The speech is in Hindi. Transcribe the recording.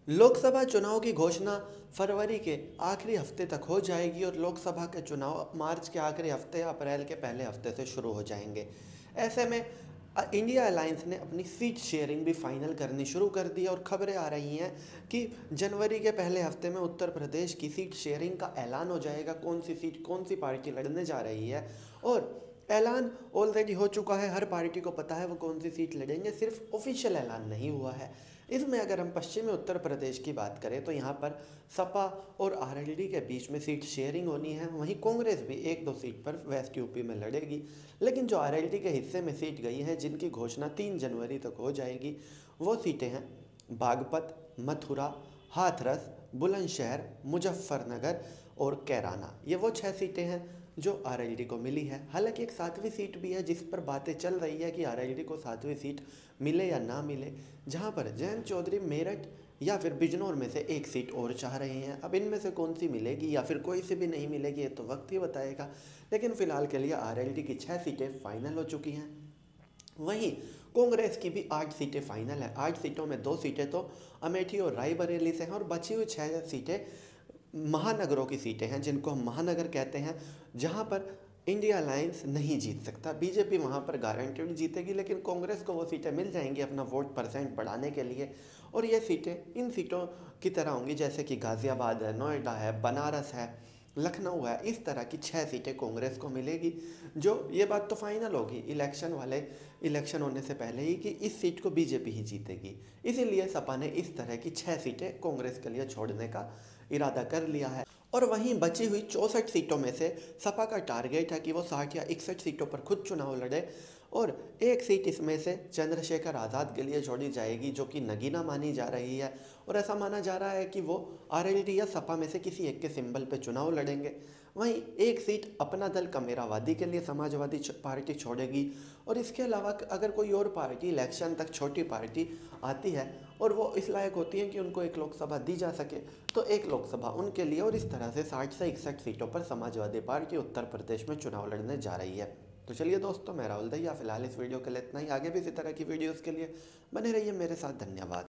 लोकसभा चुनाव की घोषणा फरवरी के आखिरी हफ्ते तक हो जाएगी और लोकसभा के चुनाव मार्च के आखिरी हफ्ते या अप्रैल के पहले हफ्ते से शुरू हो जाएंगे। ऐसे में इंडिया अलायंस ने अपनी सीट शेयरिंग भी फाइनल करनी शुरू कर दी और खबरें आ रही हैं कि जनवरी के पहले हफ्ते में उत्तर प्रदेश की सीट शेयरिंग का ऐलान हो जाएगा, कौन सी सीट कौन सी पार्टी लड़ने जा रही है। और ऐलान ऑलरेडी हो चुका है, हर पार्टी को पता है वो कौन सी सीट लड़ेंगे, सिर्फ ऑफिशियल ऐलान नहीं हुआ है। इसमें अगर हम पश्चिमी उत्तर प्रदेश की बात करें तो यहाँ पर सपा और आरएलडी के बीच में सीट शेयरिंग होनी है। वहीं कांग्रेस भी एक दो सीट पर वेस्ट यूपी में लड़ेगी, लेकिन जो आरएलडी के हिस्से में सीट गई है जिनकी घोषणा 3 जनवरी तक हो जाएगी, वो सीटें हैं बागपत, मथुरा, हाथरस, बुलंदशहर, मुजफ्फरनगर और कैराना। ये वो 6 सीटें हैं जो आरएलडी को मिली है। हालांकि एक 7वीं सीट भी है जिस पर बातें चल रही है कि आरएलडी को 7वीं सीट मिले या ना मिले, जहां पर जयंत चौधरी मेरठ या फिर बिजनौर में से एक सीट और चाह रहे हैं। अब इनमें से कौन सी मिलेगी या फिर कोई सी भी नहीं मिलेगी, ये तो वक्त ही बताएगा। लेकिन फिलहाल के लिए आरएलडी की 6 सीटें फाइनल हो चुकी हैं। वहीं कांग्रेस की भी 8 सीटें फाइनल है। 8 सीटों में 2 सीटें तो अमेठी और रायबरेली से हैं और बची हुई 6 सीटें महानगरों की सीटें हैं, जिनको हम महानगर कहते हैं, जहां पर इंडिया अलायंस नहीं जीत सकता। बीजेपी वहां पर गारंटेड जीतेगी, लेकिन कांग्रेस को वो सीटें मिल जाएंगी अपना वोट परसेंट बढ़ाने के लिए। और ये सीटें इन सीटों की तरह होंगी जैसे कि गाज़ियाबाद है, नोएडा है, बनारस है, लखनऊ है। इस तरह की 6 सीटें कांग्रेस को मिलेगी। जो ये बात तो फाइनल होगी इलेक्शन होने से पहले ही कि इस सीट को बीजेपी ही जीतेगी। इसीलिए सपा ने इस तरह की 6 सीटें कांग्रेस के लिए छोड़ने का इरादा कर लिया है। और वहीं बची हुई 64 सीटों में से सपा का टारगेट है कि वो 60 या 61 सीटों पर खुद चुनाव लड़े और एक सीट इसमें से चंद्रशेखर आज़ाद के लिए छोड़ी जाएगी, जो कि नगीना मानी जा रही है। और ऐसा माना जा रहा है कि वो आरएलडी या सपा में से किसी एक के सिंबल पे चुनाव लड़ेंगे। वहीं एक सीट अपना दल कमेरावादी के लिए समाजवादी पार्टी छोड़ेगी। और इसके अलावा अगर कोई और पार्टी इलेक्शन तक छोटी पार्टी आती है और वो इस लायक होती है कि उनको एक लोकसभा दी जा सके, तो एक लोकसभा उनके लिए। और इस तरह से 60 से 61 सीटों पर समाजवादी पार्टी उत्तर प्रदेश में चुनाव लड़ने जा रही है। तो चलिए दोस्तों, मैं राहुल दहिया, फिलहाल इस वीडियो के लिए इतना ही। आगे भी इसी तरह की वीडियोस के लिए बने रहिए मेरे साथ। धन्यवाद।